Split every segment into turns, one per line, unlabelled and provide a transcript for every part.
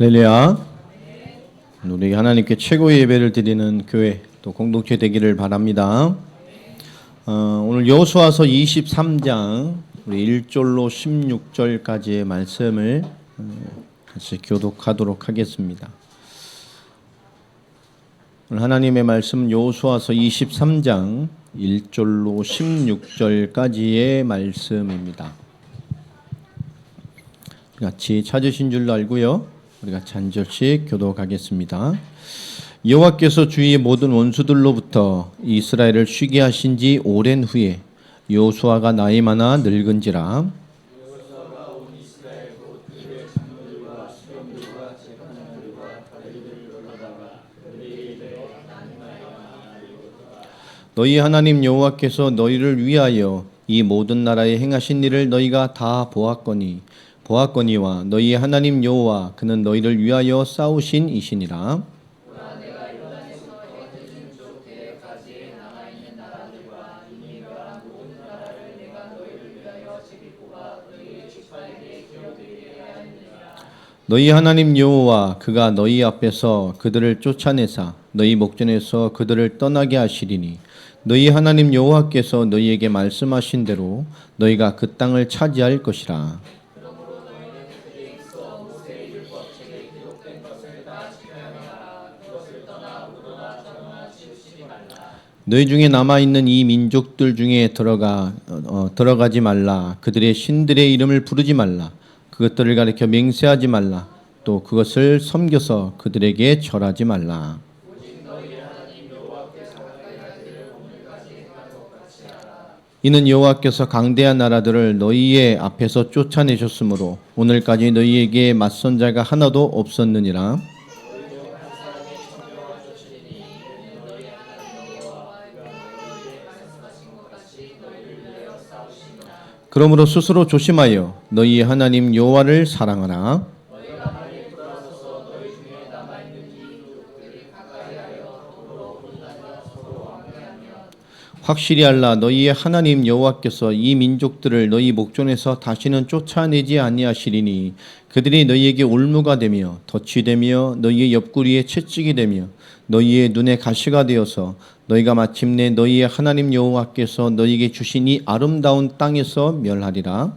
할렐루야. 우리 하나님께 최고의 예배를 드리는 교회 또 공동체 되기를 바랍니다. 오늘 여호수아서 23장 우리 1절로 16절까지의 말씀을 같이 교독하도록 하겠습니다. 오늘 하나님의 말씀 여호수아서 23장 1절로 16절까지의 말씀입니다. 같이 찾으신 줄로 알고요. 우리 같이 한 절씩 교독하겠습니다. 여호와께서 주의 모든 원수들로부터 이스라엘을 쉬게 하신 지 오랜 후에 여호수아가 나이 많아 늙은지라 너희 하나님 여호와께서 너희를 위하여 이 모든 나라에 행하신 일을 너희가 다 보았거니와 너희의 하나님 여호와 그는 너희를 위하여 싸우신 이시니라. 너희 하나님 여호와 그가 너희 앞에서 그들을 쫓아내사 너희 목전에서 그들을 떠나게 하시리니 너희 하나님 여호와께서 너희에게 말씀하신 대로 너희가 그 땅을 차지할 것이라. 너희 중에 남아있는 이 민족들 중에 들어가지 말라. 그들의 신들의 이름을 부르지 말라. 그것들을 가리켜 맹세하지 말라. 또 그것을 섬겨서 그들에게 절하지 말라. 이는 여호와께서 강대한 나라들을 너희의 앞에서 쫓아내셨으므로 오늘까지 너희에게 맞선 자가 하나도 없었느니라. 그러므로 스스로 조심하여 너희 하나님 여호와를 사랑하라. 확실히 알라. 너희의 하나님 여호와께서 이 민족들을 너희 목전에서 다시는 쫓아내지 아니하시리니 그들이 너희에게 올무가 되며 덫이 되며 너희의 옆구리에 채찍이 되며 너희의 눈에 가시가 되어서 너희가 마침내 너희의 하나님 여호와께서 너희에게 주신 이 아름다운 땅에서 멸하리라.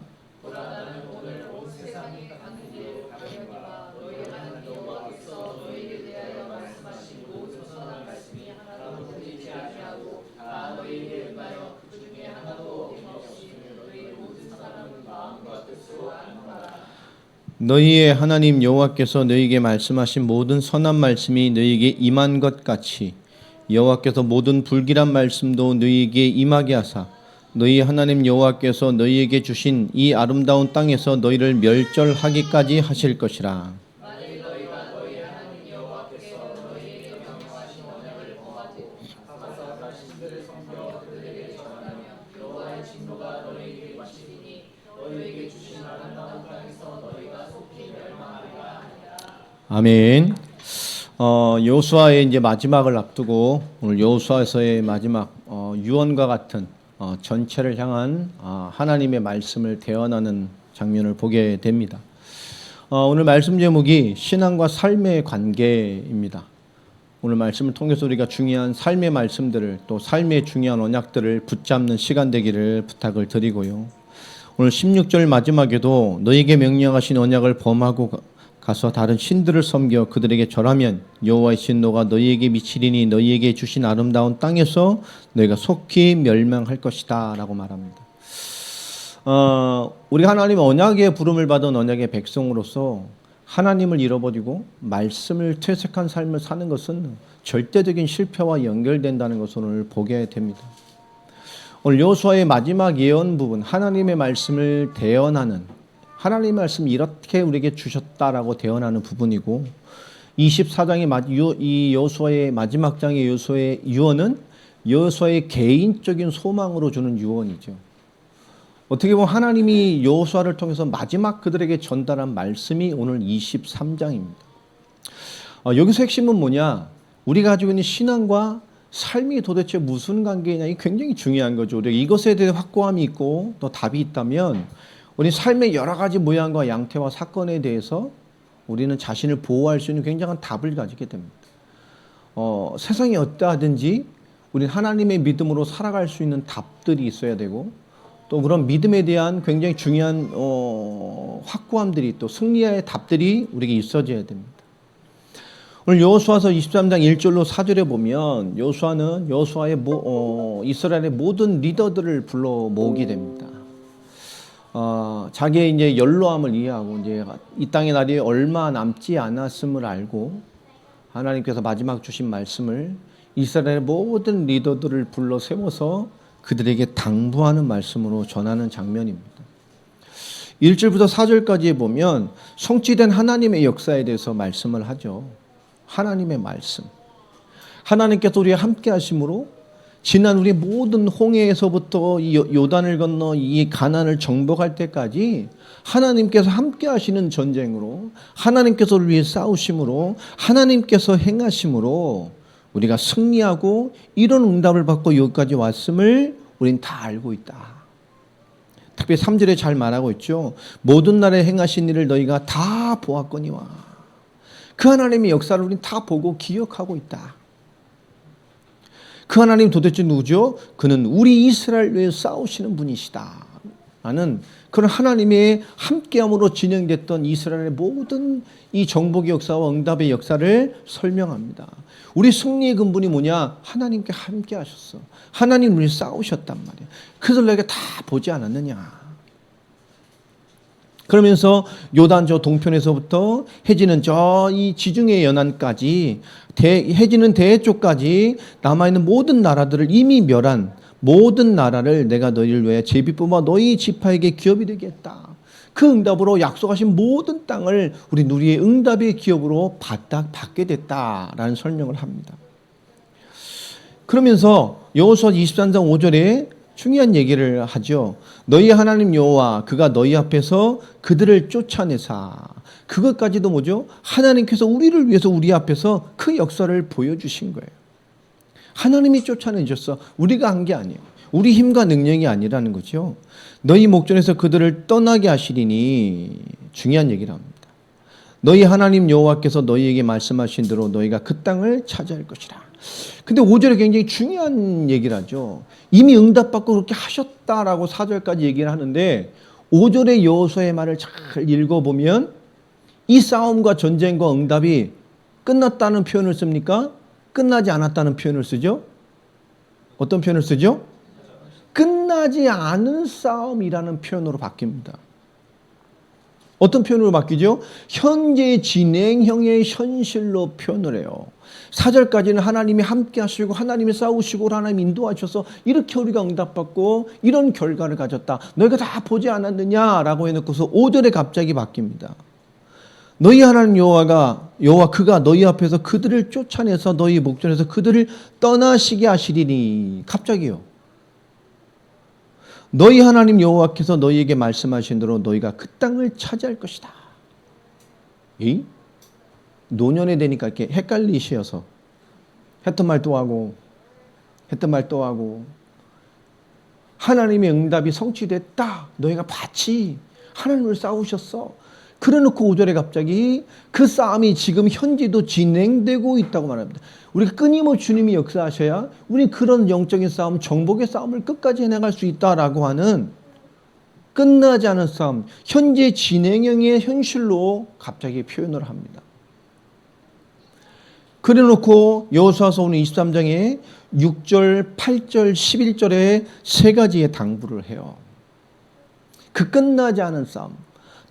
너희의 하나님 여호와께서 너희에게 말씀하신 모든 선한 말씀이 너희에게 임한 것 같이 여호와께서 모든 불길한 말씀도 너희에게 임하게 하사 너희 하나님 여호와께서 너희에게 주신 이 아름다운 땅에서 너희를 멸절하기까지 하실 것이라. 아멘. 여호수아의 이제 마지막을 앞두고 오늘 여호수아에서의 마지막 유언과 같은 전체를 향한 하나님의 말씀을 대언하는 장면을 보게 됩니다. 오늘 말씀 제목이 신앙과 삶의 관계입니다. 오늘 말씀을 통해서 우리가 중요한 삶의 말씀들을 또 삶의 중요한 언약들을 붙잡는 시간 되기를 부탁을 드리고요. 오늘 16절 마지막에도 너희에게 명령하신 언약을 범하고 가서 다른 신들을 섬겨 그들에게 절하면 여호와의 진노가 너희에게 미치리니 너희에게 주신 아름다운 땅에서 너희가 속히 멸망할 것이다 라고 말합니다. 우리 하나님 언약의 부름을 받은 언약의 백성으로서 하나님을 잃어버리고 말씀을 퇴색한 삶을 사는 것은 절대적인 실패와 연결된다는 것을 오늘 보게 됩니다. 오늘 여호수아의 마지막 예언 부분 하나님의 말씀을 대언하는 하나님의 말씀이 이렇게 우리에게 주셨다라고 대언하는 부분이고 24장의 이 여호수아의 마지막 장의 여호수아의 유언은 여호수아의 개인적인 소망으로 주는 유언이죠. 어떻게 보면 하나님이 여호수아를 통해서 마지막 그들에게 전달한 말씀이 오늘 23장입니다. 여기서 핵심은 뭐냐? 우리가 가지고 있는 신앙과 삶이 도대체 무슨 관계냐? 이게 굉장히 중요한 거죠. 우리가 이것에 대해 확고함이 있고 또 답이 있다면 우리 삶의 여러 가지 모양과 양태와 사건에 대해서 우리는 자신을 보호할 수 있는 굉장한 답을 가지게 됩니다. 세상이 어떠하든지 우리는 하나님의 믿음으로 살아갈 수 있는 답들이 있어야 되고, 또 그런 믿음에 대한 굉장히 중요한 확고함들이, 또 승리의 답들이 우리에게 있어져야 됩니다. 오늘 여호수아서 23장 1절로 4절에 보면 여호수아는 이스라엘의 모든 리더들을 불러 모으게 됩니다. 자기의 이제 연로함을 이해하고, 이제 이 땅의 날이 얼마 남지 않았음을 알고 하나님께서 마지막 주신 말씀을 이스라엘의 모든 리더들을 불러 세워서 그들에게 당부하는 말씀으로 전하는 장면입니다. 1절부터 4절까지 보면 성취된 하나님의 역사에 대해서 말씀을 하죠. 하나님의 말씀. 하나님께서 우리와 함께 하심으로 지난 우리 모든 홍해에서부터 이 요단을 건너 이 가나안을 정복할 때까지 하나님께서 함께 하시는 전쟁으로, 하나님께서 우리를 위해 싸우심으로, 하나님께서 행하심으로 우리가 승리하고 이런 응답을 받고 여기까지 왔음을 우린 다 알고 있다. 특히 3절에 잘 말하고 있죠. 모든 날에 행하신 일을 너희가 다 보았거니와. 그 하나님의 역사를 우린 다 보고 기억하고 있다. 그 하나님 도대체 누구죠? 그는 우리 이스라엘 위해 싸우시는 분이시다 라는 그런 하나님의 함께함으로 진행됐던 이스라엘의 모든 이 정복의 역사와 응답의 역사를 설명합니다. 우리 승리의 근본이 뭐냐? 하나님께 함께 하셨어. 하나님 우리 싸우셨단 말이야. 그래서 내가 다 보지 않았느냐. 그러면서 요단 저 동편에서부터 해지는 저 이 지중해 연안까지, 해지는 대해 쪽까지 남아있는 모든 나라들을 이미 멸한 모든 나라를 내가 너희를 위해 제비 뽑아 너희 지파에게 기업이 되게 했다. 그 응답으로 약속하신 모든 땅을 우리 누리의 응답의 기업으로 받게 됐다라는 설명을 합니다. 그러면서 여호수아 23장 5절에 중요한 얘기를 하죠. 너희 하나님 여호와 그가 너희 앞에서 그들을 쫓아내사. 그것까지도 뭐죠? 하나님께서 우리를 위해서 우리 앞에서 그 역사를 보여주신 거예요. 하나님이 쫓아내셨어. 우리가 한 게 아니에요. 우리 힘과 능력이 아니라는 거죠. 너희 목전에서 그들을 떠나게 하시리니, 중요한 얘기를 합니다. 너희 하나님 여호와께서 너희에게 말씀하신 대로 너희가 그 땅을 차지할 것이라. 근데 5절에 굉장히 중요한 얘기를 하죠. 이미 응답받고 그렇게 하셨다라고 4절까지 얘기를 하는데 5절의 여호수아의 말을 잘 읽어보면 이 싸움과 전쟁과 응답이 끝났다는 표현을 씁니까? 끝나지 않았다는 표현을 쓰죠? 어떤 표현을 쓰죠? 끝나지 않은 싸움이라는 표현으로 바뀝니다. 어떤 표현으로 바뀌죠? 현재 진행형의 현실로 표현을 해요. 4절까지는 하나님이 함께 하시고 하나님이 싸우시고 하나님이 인도하셔서 이렇게 우리가 응답받고 이런 결과를 가졌다. 너희가 다 보지 않았느냐라고 해놓고서 5절에 갑자기 바뀝니다. 너희 하나님 여호와 그가 너희 앞에서 그들을 쫓아내서 너희 목전에서 그들을 떠나시게 하시리니. 갑자기요. 너희 하나님 여호와께서 너희에게 말씀하신 대로 너희가 그 땅을 차지할 것이다. 노년에 되니까 이렇게 헷갈리셔서 했던 말 또 하고 했던 말 또 하고, 하나님의 응답이 성취됐다. 너희가 봤지. 하나님을 싸우셨어. 그래놓고 5절에 갑자기 그 싸움이 지금 현재도 진행되고 있다고 말합니다. 우리가 끊임없이 주님이 역사하셔야 우리 그런 영적인 싸움, 정복의 싸움을 끝까지 해나갈 수 있다라고 하는 끝나지 않은 싸움, 현재 진행형의 현실로 갑자기 표현을 합니다. 그래놓고 여호수아서 오늘 23장에 6절, 8절, 11절에 세 가지의 당부를 해요. 그 끝나지 않은 싸움.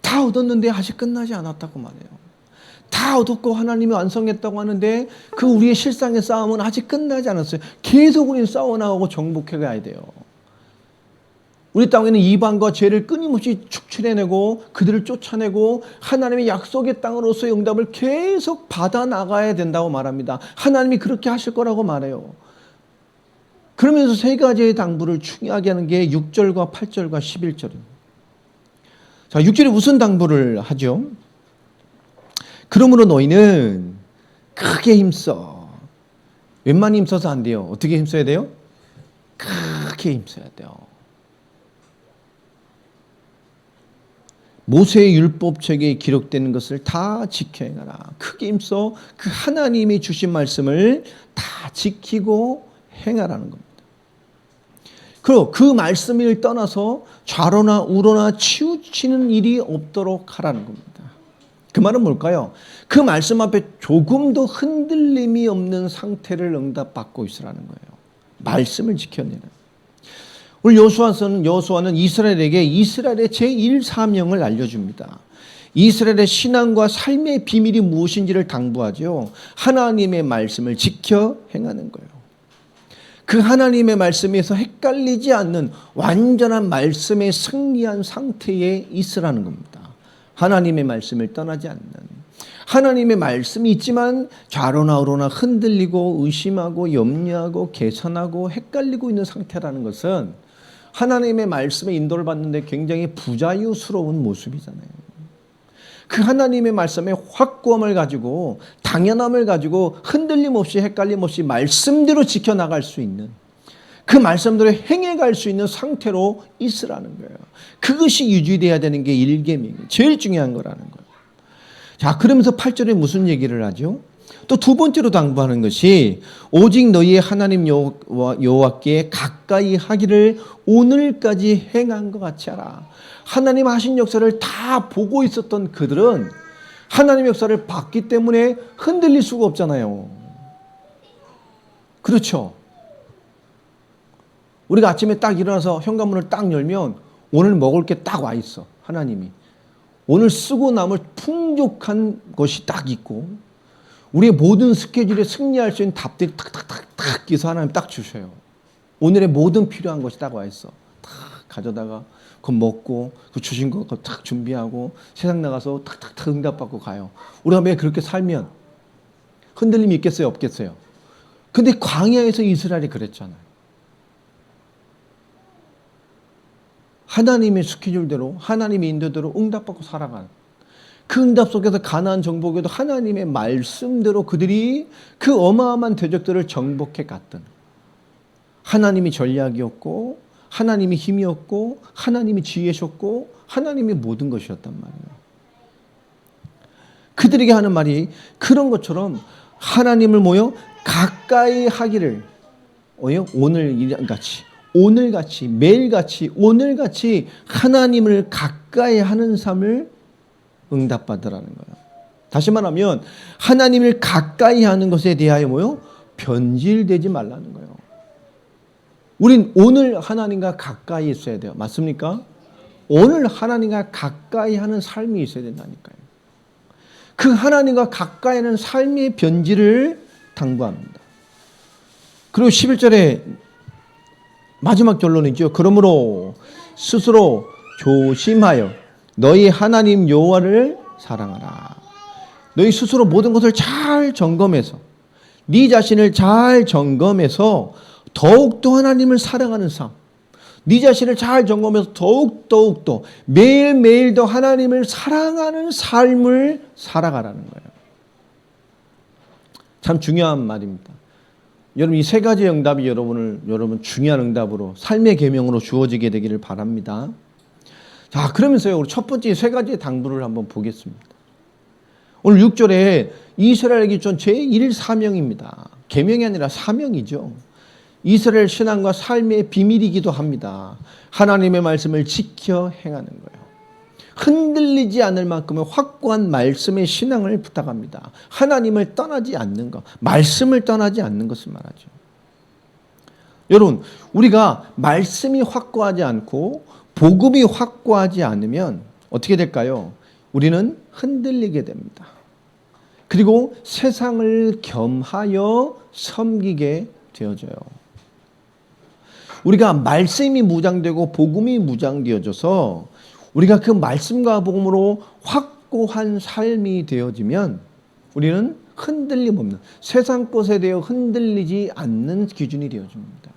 다 얻었는데 아직 끝나지 않았다고 말해요. 다 얻었고 하나님이 완성했다고 하는데 그 우리의 실상의 싸움은 아직 끝나지 않았어요. 계속 우리는 싸워나가고 정복해 가야 돼요. 우리 땅에는 이방과 죄를 끊임없이 축출해내고 그들을 쫓아내고 하나님의 약속의 땅으로서의 응답을 계속 받아나가야 된다고 말합니다. 하나님이 그렇게 하실 거라고 말해요. 그러면서 세 가지의 당부를 중요하게 하는 게 6절과 8절과 11절입니다. 자, 6절에 무슨 당부를 하죠? 그러므로 너희는 크게 힘써. 웬만히 힘써서 안 돼요. 어떻게 힘써야 돼요? 크게 힘써야 돼요. 모세의 율법책에 기록되는 것을 다 지켜 행하라. 크게 힘써 그 하나님이 주신 말씀을 다 지키고 행하라는 겁니다. 그리고 그 말씀을 떠나서 좌로나 우로나 치우치는 일이 없도록 하라는 겁니다. 그 말은 뭘까요? 그 말씀 앞에 조금도 흔들림이 없는 상태를 응답받고 있으라는 거예요. 말씀을 지켜내는. 오늘 여호수아는 이스라엘에게 이스라엘의 제1사명을 알려줍니다. 이스라엘의 신앙과 삶의 비밀이 무엇인지를 당부하죠. 하나님의 말씀을 지켜 행하는 거예요. 그 하나님의 말씀에서 헷갈리지 않는 완전한 말씀에 승리한 상태에 있으라는 겁니다. 하나님의 말씀을 떠나지 않는. 하나님의 말씀이 있지만 좌로나 우로나 흔들리고 의심하고 염려하고 계산하고 헷갈리고 있는 상태라는 것은 하나님의 말씀에 인도를 받는데 굉장히 부자유스러운 모습이잖아요. 그 하나님의 말씀의 확고함을 가지고 당연함을 가지고 흔들림 없이 헷갈림 없이 말씀대로 지켜나갈 수 있는 그 말씀대로 행해갈 수 있는 상태로 있으라는 거예요. 그것이 유지되어야 되는 게 일계명이에요. 제일 중요한 거라는 거예요. 자, 그러면서 8절에 무슨 얘기를 하죠? 또 두 번째로 당부하는 것이 오직 너희의 하나님 여호와께 가까이 하기를 오늘까지 행한 것 같이 하라. 하나님 하신 역사를 다 보고 있었던 그들은 하나님의 역사를 봤기 때문에 흔들릴 수가 없잖아요. 그렇죠? 우리가 아침에 딱 일어나서 현관문을 딱 열면 오늘 먹을 게 딱 와 있어. 하나님이. 오늘 쓰고 남을 풍족한 것이 딱 있고 우리의 모든 스케줄에 승리할 수 있는 답들이 탁탁탁탁 기서 하나님 딱 주셔요. 오늘의 모든 필요한 것이 딱 와 있어. 탁 가져다가 그거 먹고 그 주신 거 탁 준비하고 세상 나가서 탁탁탁 응답받고 가요. 우리가 왜 그렇게 살면 흔들림이 있겠어요? 없겠어요? 근데 광야에서 이스라엘이 그랬잖아요. 하나님의 스케줄대로 하나님의 인도대로 응답받고 살아가는 그 응답 속에서 가나안 정복에도 하나님의 말씀대로 그들이 그 어마어마한 대적들을 정복해 갔던 하나님이 전략이었고 하나님이 힘이었고 하나님이 지혜셨고 하나님이 모든 것이었단 말이에요. 그들에게 하는 말이 그런 것처럼 하나님을 모여 가까이 하기를 오늘같이 매일같이 오늘같이 하나님을 가까이 하는 삶을 응답받으라는 거예요. 다시 말하면 하나님을 가까이 하는 것에 대하여 변질되지 말라는 거예요. 우린 오늘 하나님과 가까이 있어야 돼요. 맞습니까? 오늘 하나님과 가까이 하는 삶이 있어야 된다니까요. 그 하나님과 가까이 하는 삶의 변질을 당부합니다. 그리고 11절에 마지막 결론이죠. 그러므로 스스로 조심하여 너희 하나님 여호와를 사랑하라. 너희 스스로 모든 것을 잘 점검해서 네 자신을 잘 점검해서 더욱더 하나님을 사랑하는 삶, 네 자신을 잘 점검해서 더욱더 매일매일 더 하나님을 사랑하는 삶을 살아가라는 거예요. 참 중요한 말입니다. 여러분 이 세 가지 응답이 여러분 중요한 응답으로 삶의 계명으로 주어지게 되기를 바랍니다. 자, 그러면서요 우리 첫 번째 세 가지의 당부를 한번 보겠습니다. 오늘 6절에 이스라엘에게 준 제1사명입니다. 계명이 아니라 사명이죠. 이스라엘 신앙과 삶의 비밀이기도 합니다. 하나님의 말씀을 지켜 행하는 거예요. 흔들리지 않을 만큼의 확고한 말씀의 신앙을 부탁합니다. 하나님을 떠나지 않는 것, 말씀을 떠나지 않는 것을 말하죠. 여러분, 우리가 말씀이 확고하지 않고 복음이 확고하지 않으면 어떻게 될까요? 우리는 흔들리게 됩니다. 그리고 세상을 겸하여 섬기게 되어져요. 우리가 말씀이 무장되고 복음이 무장되어져서 우리가 그 말씀과 복음으로 확고한 삶이 되어지면 우리는 흔들림 없는 세상 것에 대해 흔들리지 않는 기준이 되어집니다.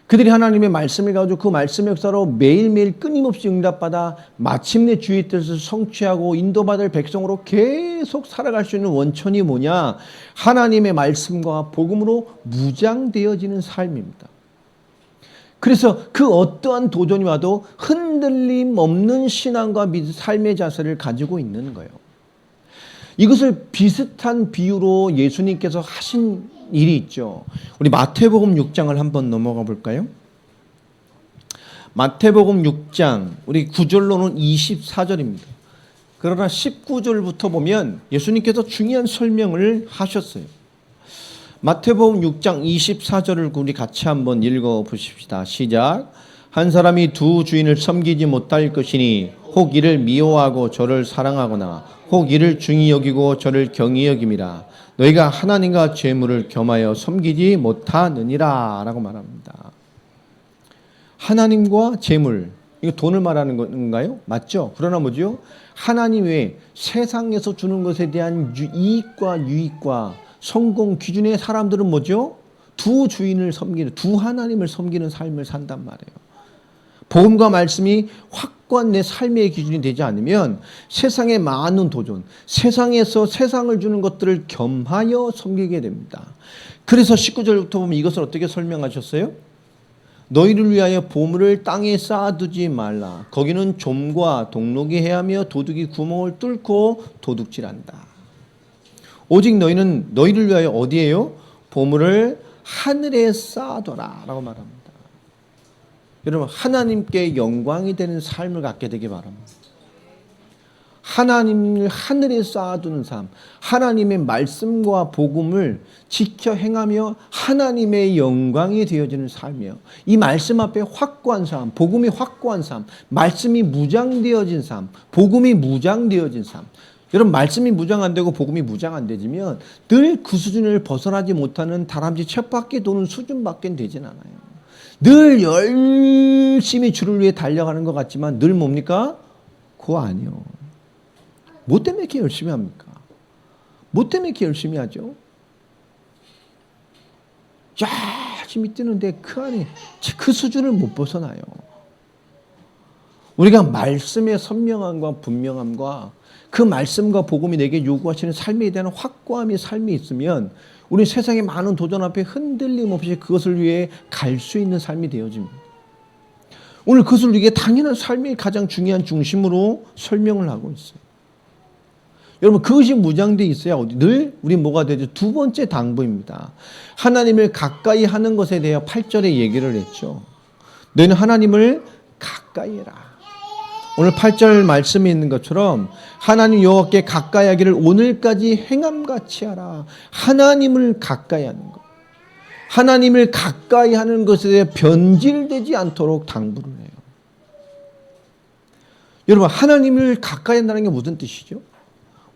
그들이 하나님의 말씀을 가지고 그 말씀의 역사로 매일매일 끊임없이 응답받아 마침내 주의 뜻을 성취하고 인도받을 백성으로 계속 살아갈 수 있는 원천이 뭐냐? 하나님의 말씀과 복음으로 무장되어지는 삶입니다. 그래서 그 어떠한 도전이 와도 흔들림 없는 신앙과 삶의 자세를 가지고 있는 거예요. 이것을 비슷한 비유로 예수님께서 하신 일이 있죠. 우리 마태복음 6장을 한번 넘어가 볼까요? 마태복음 6장 우리 9절로는 24절입니다. 그러나 19절부터 보면 예수님께서 중요한 설명을 하셨어요. 마태복음 6장 24절을 우리 같이 한번 읽어 보십시다. 시작. 한 사람이 두 주인을 섬기지 못할 것이니 혹 이를 미워하고 저를 사랑하거나 혹 이를 중히 여기고 저를 경히 여김이라. 너희가 하나님과 재물을 겸하여 섬기지 못하느니라 라고 말합니다. 하나님과 재물, 이거 돈을 말하는 건가요? 맞죠? 그러나 뭐죠? 하나님 외에 세상에서 주는 것에 대한 이익과 유익과 성공 기준의 사람들은 뭐죠? 두 주인을 섬기는, 두 하나님을 섬기는 삶을 산단 말이에요. 복음과 말씀이 확고한 내 삶의 기준이 되지 않으면 세상의 많은 도전, 세상에서 세상을 주는 것들을 겸하여 섬기게 됩니다. 그래서 19절부터 보면 이것을 어떻게 설명하셨어요? 너희를 위하여 보물을 땅에 쌓아두지 말라. 거기는 좀과 동록이 해하며 도둑이 구멍을 뚫고 도둑질한다. 오직 너희는 너희를 위하여 어디에요? 보물을 하늘에 쌓아둬라 라고 말합니다. 여러분, 하나님께 영광이 되는 삶을 갖게 되기 바랍니다. 하나님을 하늘에 쌓아두는 삶, 하나님의 말씀과 복음을 지켜 행하며 하나님의 영광이 되어지는 삶이에요. 이 말씀 앞에 확고한 삶, 복음이 확고한 삶, 말씀이 무장되어진 삶, 복음이 무장되어진 삶. 여러분, 말씀이 무장 안 되고 복음이 무장 안 되지면 늘 그 수준을 벗어나지 못하는 다람쥐 쳇바퀴 도는 수준밖에 되진 않아요. 늘 열심히 주를 위해 달려가는 것 같지만 늘 뭡니까? 그거 아니요. 뭐 때문에 이렇게 열심히 합니까? 뭐 때문에 이렇게 열심히 하죠? 열심히 뛰는데 그 안에 그 수준을 못 벗어나요. 우리가 말씀의 선명함과 분명함과 그 말씀과 복음이 내게 요구하시는 삶에 대한 확고함의 삶이 있으면 우리 세상의 많은 도전 앞에 흔들림 없이 그것을 위해 갈 수 있는 삶이 되어집니다. 오늘 그것을 이게 당연한 삶의 가장 중요한 중심으로 설명을 하고 있어요. 여러분, 그것이 무장되어 있어야 늘 우리 뭐가 되죠? 두 번째 당부입니다. 하나님을 가까이 하는 것에 대해 8절에 얘기를 했죠. 너희는 하나님을 가까이 해라. 오늘 8절 말씀에 있는 것처럼 하나님 여호와께 가까이 하기를 오늘까지 행함같이 하라. 하나님을 가까이 하는 것. 하나님을 가까이 하는 것에 대해 변질되지 않도록 당부를 해요. 여러분, 하나님을 가까이 한다는 게 무슨 뜻이죠?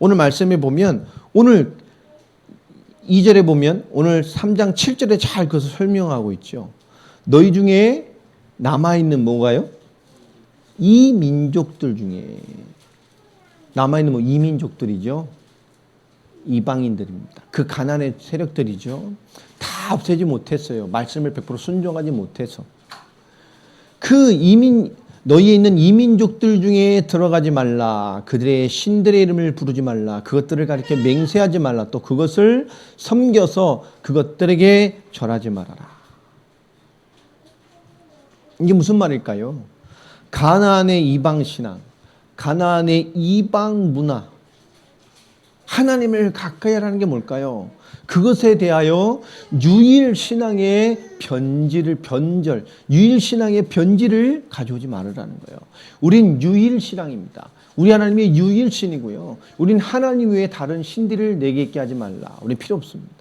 오늘 말씀에 보면 오늘 2절에 보면 오늘 3장 7절에 잘 그것을 설명하고 있죠. 너희 중에 남아있는 뭐가요? 이 민족들 중에 남아있는 이민족들이죠. 이방인들입니다. 그 가난의 세력들이죠. 다 없애지 못했어요. 말씀을 100% 순종하지 못해서. 그 너희에 있는 이민족들 중에 들어가지 말라. 그들의 신들의 이름을 부르지 말라. 그것들을 가리켜 맹세하지 말라. 또 그것을 섬겨서 그것들에게 절하지 말아라. 이게 무슨 말일까요? 가나안의 이방 신앙, 가나안의 이방 문화, 하나님을 가까이 하라는 게 뭘까요? 그것에 대하여 유일신앙의 유일신앙의 변질을 가져오지 말으라는 거예요. 우린 유일신앙입니다. 우리 하나님이 유일신이고요. 우린 하나님 외에 다른 신들을 내게 있게 하지 말라. 우린 필요 없습니다.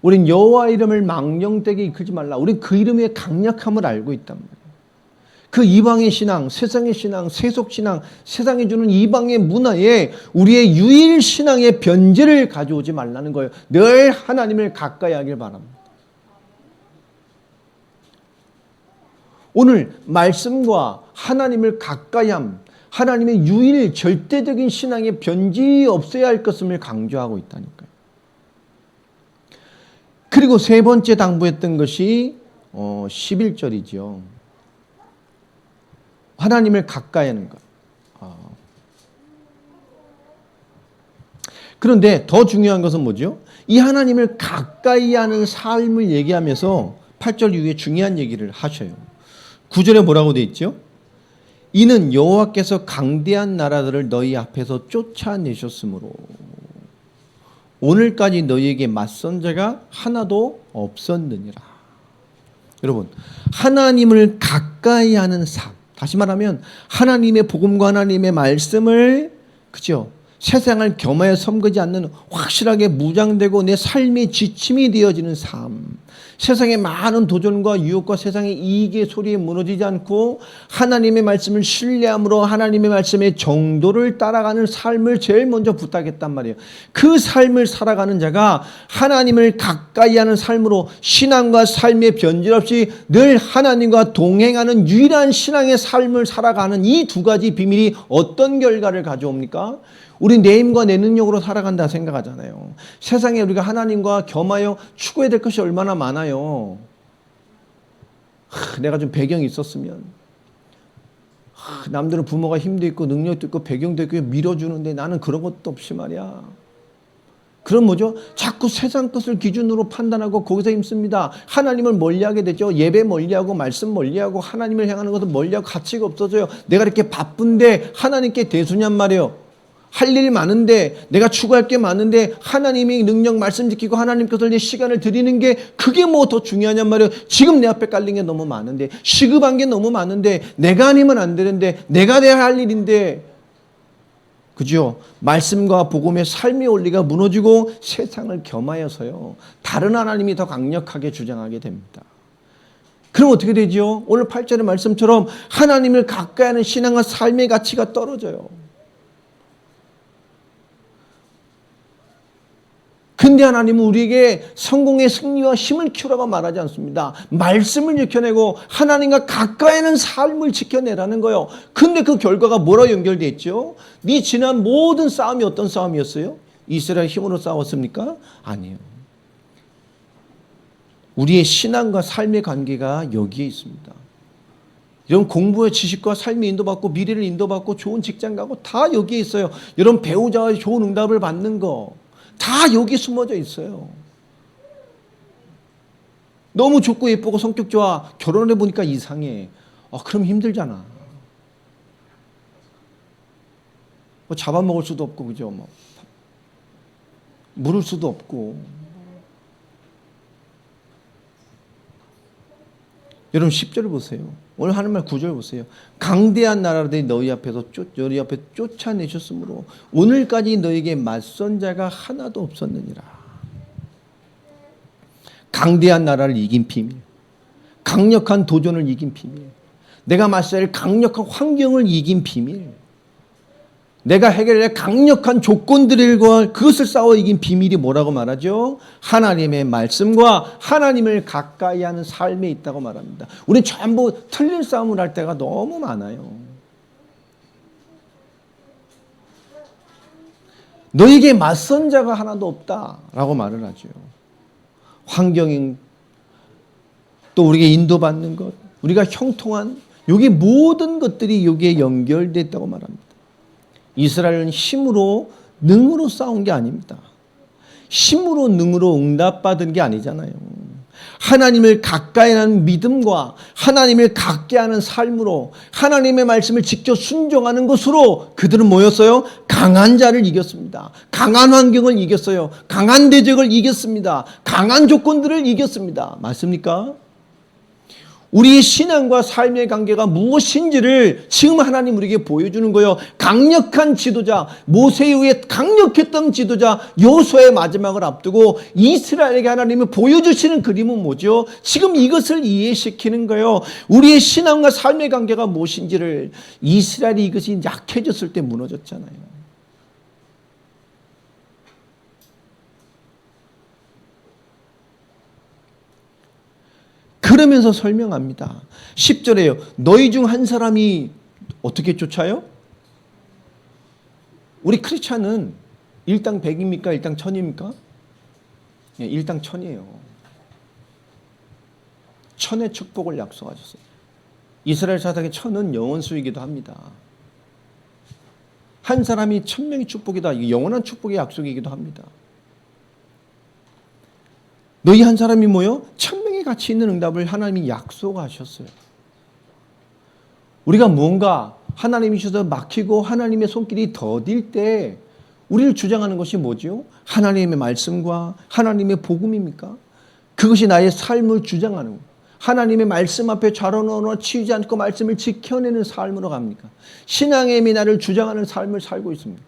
우린 여호와 이름을 망령되게 이끌지 말라. 우린 그 이름의 강력함을 알고 있단 말이에요. 그 이방의 신앙, 세상의 신앙, 세속신앙, 세상이 주는 이방의 문화에 우리의 유일신앙의 변질을 가져오지 말라는 거예요. 늘 하나님을 가까이 하길 바랍니다. 오늘 말씀과 하나님을 가까이함, 하나님의 유일 절대적인 신앙의 변질이 없어야 할 것임을 강조하고 있다니까요. 그리고 세 번째 당부했던 것이 11절이죠. 하나님을 가까이 하는 것. 그런데 더 중요한 것은 뭐죠? 이 하나님을 가까이 하는 삶을 얘기하면서 8절 이후에 중요한 얘기를 하셔요. 9절에 뭐라고 돼 있죠? 이는 여호와께서 강대한 나라들을 너희 앞에서 쫓아내셨으므로 오늘까지 너희에게 맞선 자가 하나도 없었느니라. 여러분, 하나님을 가까이 하는 삶, 다시 말하면 하나님의 복음과 하나님의 말씀을, 그죠? 세상을 겸하여 섬기지 않는, 확실하게 무장되고 내 삶의 지침이 되어지는 삶, 세상의 많은 도전과 유혹과 세상의 이익의 소리에 무너지지 않고 하나님의 말씀을 신뢰함으로 하나님의 말씀의 정도를 따라가는 삶을 제일 먼저 부탁했단 말이에요. 그 삶을 살아가는 자가 하나님을 가까이 하는 삶으로 신앙과 삶의 변질 없이 늘 하나님과 동행하는 유일한 신앙의 삶을 살아가는 이 두 가지 비밀이 어떤 결과를 가져옵니까? 우리 내 힘과 내 능력으로 살아간다 생각하잖아요. 세상에 우리가 하나님과 겸하여 추구해야 될 것이 얼마나 많아요. 내가 좀 배경이 있었으면, 남들은 부모가 힘도 있고 능력도 있고 배경도 있고 밀어주는데 나는 그런 것도 없이 말이야. 그럼 뭐죠? 자꾸 세상 것을 기준으로 판단하고 거기서 힘씁니다. 하나님을 멀리하게 되죠. 예배 멀리하고 말씀 멀리하고 하나님을 향하는 것은 멀리하고 가치가 없어져요. 내가 이렇게 바쁜데 하나님께 대수냔 말이에요. 할 일이 많은데, 내가 추구할 게 많은데 하나님의 능력 말씀 지키고 하나님 것을 내 시간을 드리는 게 그게 뭐 더 중요하냔 말이에요. 지금 내 앞에 깔린 게 너무 많은데, 시급한 게 너무 많은데, 내가 아니면 안 되는데, 내가 돼야 할 일인데, 그죠? 말씀과 복음의 삶의 원리가 무너지고 세상을 겸하여서요, 다른 하나님이 더 강력하게 주장하게 됩니다. 그럼 어떻게 되죠? 오늘 8절의 말씀처럼 하나님을 가까이 하는 신앙과 삶의 가치가 떨어져요. 근데 하나님은 우리에게 성공의 승리와 힘을 키우라고 말하지 않습니다. 말씀을 지켜내고 하나님과 가까이 하는 삶을 지켜내라는 거예요. 근데 그 결과가 뭐로 연결되어 있죠? 네 지난 모든 싸움이 어떤 싸움이었어요? 이스라엘 힘으로 싸웠습니까? 아니에요. 우리의 신앙과 삶의 관계가 여기에 있습니다. 여러분, 공부의 지식과 삶의 인도받고 미래를 인도받고 좋은 직장 가고 다 여기에 있어요. 여러분, 배우자와 좋은 응답을 받는 거 다 여기 숨어져 있어요. 너무 좋고 예쁘고 성격 좋아, 결혼해 보니까 이상해. 그럼 힘들잖아. 뭐 잡아먹을 수도 없고, 그죠? 뭐 물을 수도 없고. 여러분 10절을 보세요. 오늘 하는 말 9절 보세요. 강대한 나라들이 너희 앞에 쫓아내셨으므로 오늘까지 너에게 맞선 자가 하나도 없었느니라. 강대한 나라를 이긴 비밀, 강력한 도전을 이긴 비밀, 내가 맞서야 할 강력한 환경을 이긴 비밀, 내가 해결할 강력한 조건들과 그것을 싸워 이긴 비밀이 뭐라고 말하죠? 하나님의 말씀과 하나님을 가까이 하는 삶에 있다고 말합니다. 우리는 전부 틀린 싸움을 할 때가 너무 많아요. 너에게 맞선 자가 하나도 없다라고 말을 하죠. 환경인, 또 우리에게 인도받는 것, 우리가 형통한, 여기 모든 것들이 여기에 연결됐다고 말합니다. 이스라엘은 힘으로 능으로 싸운 게 아닙니다. 힘으로 능으로 응답받은 게 아니잖아요. 하나님을 가까이 하는 믿음과 하나님을 갖게 하는 삶으로 하나님의 말씀을 직접 순종하는 것으로 그들은 뭐였어요? 강한 자를 이겼습니다. 강한 환경을 이겼어요. 강한 대적을 이겼습니다. 강한 조건들을 이겼습니다. 맞습니까? 우리의 신앙과 삶의 관계가 무엇인지를 지금 하나님 우리에게 보여주는 거예요. 강력한 지도자, 모세 이후에 강력했던 지도자 여호수아의 마지막을 앞두고 이스라엘에게 하나님이 보여주시는 그림은 뭐죠? 지금 이것을 이해시키는 거예요. 우리의 신앙과 삶의 관계가 무엇인지를. 이스라엘이 이것이 약해졌을 때 무너졌잖아요. 그러면서 설명합니다. 10절에요. 너희 중 한 사람이 어떻게 쫓아요? 우리 크리스찬은 일당 100입니까? 일당 1000입니까? 예, 일당 1000이에요. 1000의 축복을 약속하셨어요. 이스라엘 사상의 1000은 영원 수이기도 합니다. 한 사람이 1000명의 축복이다. 이게 영원한 축복의 약속이기도 합니다. 너희 한 사람이 뭐요? 1000명의 가치 있는 응답을 하나님이 약속하셨어요. 우리가 무언가 하나님이 주셔서 막히고 하나님의 손길이 더딜 때 우리를 주장하는 것이 뭐지요? 하나님의 말씀과 하나님의 복음입니까? 그것이 나의 삶을 주장하는 거예요. 하나님의 말씀 앞에 좌로우로 치우지 않고 말씀을 지켜내는 삶으로 갑니까? 신앙의 미나를 주장하는 삶을 살고 있습니까?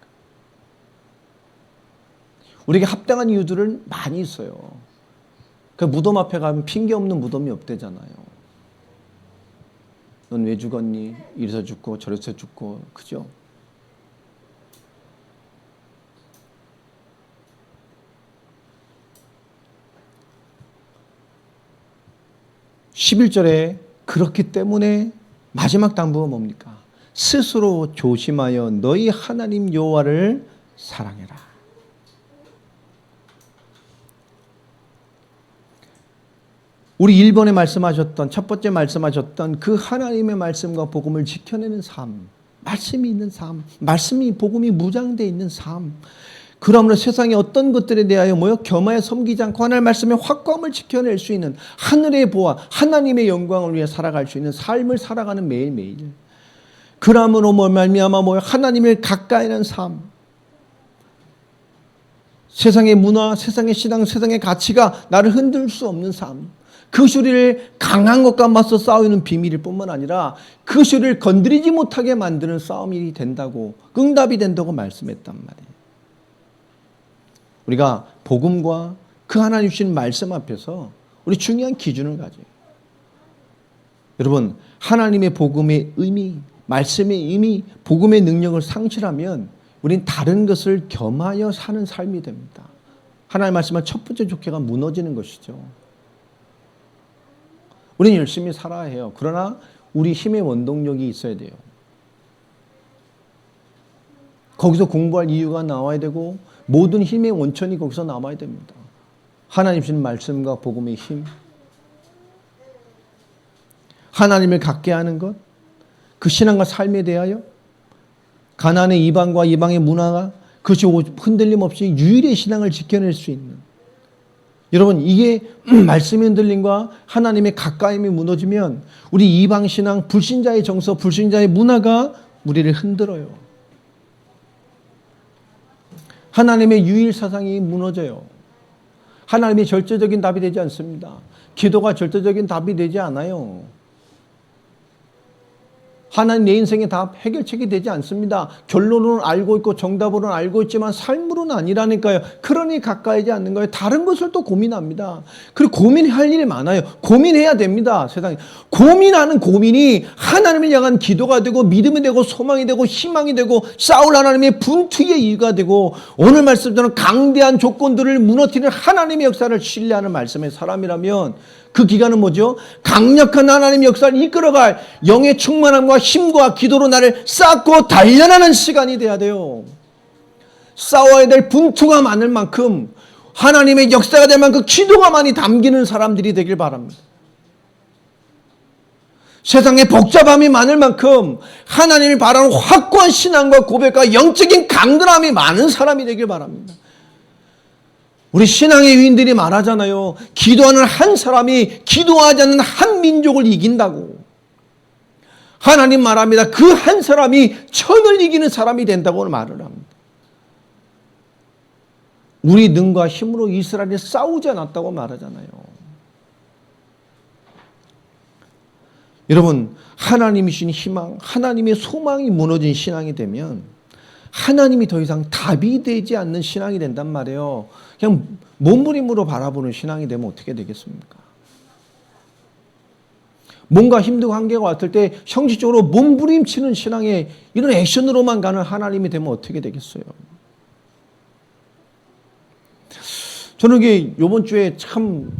우리에게 합당한 이유들은 많이 있어요. 그 무덤 앞에 가면 핑계 없는 무덤이 없대잖아요. 넌 왜 죽었니? 이래서 죽고 저래서 죽고, 그죠? (11절에) 그렇기 때문에 마지막 당부가 뭡니까? 스스로 조심하여 너희 하나님 여호와를 사랑해라. 우리 1번에 말씀하셨던, 첫 번째 말씀하셨던 그 하나님의 말씀과 복음을 지켜내는 삶, 말씀이 있는 삶, 말씀이, 복음이 무장되어 있는 삶, 그러므로 세상의 어떤 것들에 대하여 겸하여 섬기지 않고 하나님의 말씀의 확고함을 지켜낼 수 있는, 하늘의 보화, 하나님의 영광을 위해 살아갈 수 있는 삶을 살아가는 매일매일. 그러므로 말미암아 하나님을 가까이 하는 삶, 세상의 문화, 세상의 신앙, 세상의 가치가 나를 흔들 수 없는 삶, 그것이 우리를 강한 것과 맞서 싸우는 비밀일 뿐만 아니라 그것이 우리를 건드리지 못하게 만드는 싸움이 된다고, 응답이 된다고 말씀했단 말이에요. 우리가 복음과 그 하나님 주신 말씀 앞에서 우리 중요한 기준을 가져요. 여러분, 하나님의 복음의 의미, 말씀의 의미, 복음의 능력을 상실하면 우린 다른 것을 겸하여 사는 삶이 됩니다. 하나님 말씀한 첫 번째 족쇄가 무너지는 것이죠. 우리는 열심히 살아야 해요. 그러나 우리 힘의 원동력이 있어야 돼요. 거기서 공부할 이유가 나와야 되고 모든 힘의 원천이 거기서 나와야 됩니다. 하나님 주신 말씀과 복음의 힘, 하나님을 갖게 하는 것, 그 신앙과 삶에 대하여 가나안의 이방과 이방의 문화가 그것이 흔들림 없이 유일의 신앙을 지켜낼 수 있는, 여러분, 이게 말씀의 흔들림과 하나님의 가까움이 무너지면 우리 이방신앙, 불신자의 정서, 불신자의 문화가 우리를 흔들어요. 하나님의 유일 사상이 무너져요. 하나님의 절대적인 답이 되지 않습니다. 기도가 절대적인 답이 되지 않아요. 하나님 내 인생의 답, 해결책이 되지 않습니다. 결론은 알고 있고 정답으로는 알고 있지만 삶으로는 아니라니까요. 그러니 가까이지 않는 거예요. 다른 것을 또 고민합니다. 그리고 고민할 일이 많아요. 고민해야 됩니다. 세상에. 고민하는 고민이 하나님을 향한 기도가 되고 믿음이 되고 소망이 되고 희망이 되고 싸울 하나님의 분투의 이유가 되고, 오늘 말씀처럼 강대한 조건들을 무너뜨리는 하나님의 역사를 신뢰하는 말씀의 사람이라면 그 기간은 뭐죠? 강력한 하나님의 역사를 이끌어갈 영의 충만함과 힘과 기도로 나를 쌓고 단련하는 시간이 돼야 돼요. 싸워야 될 분투가 많을 만큼, 하나님의 역사가 될 만큼 기도가 많이 담기는 사람들이 되길 바랍니다. 세상에 복잡함이 많을 만큼 하나님을 바라는 확고한 신앙과 고백과 영적인 강건함이 많은 사람이 되길 바랍니다. 우리 신앙의 위인들이 말하잖아요. 기도하는 한 사람이 기도하지 않는 한 민족을 이긴다고. 하나님 말합니다. 그 한 사람이 천을 이기는 사람이 된다고 말을 합니다. 우리 능과 힘으로 이스라엘이 싸우지 않았다고 말하잖아요. 여러분, 하나님이 주신 희망, 하나님의 소망이 무너진 신앙이 되면 하나님이 더 이상 답이 되지 않는 신앙이 된단 말이에요. 그냥 몸부림으로 바라보는 신앙이 되면 어떻게 되겠습니까? 뭔가 힘들고 한계가 왔을 때 형식적으로 몸부림치는 신앙에 이런 액션으로만 가는 하나님이 되면 어떻게 되겠어요? 저는 이번 주에 참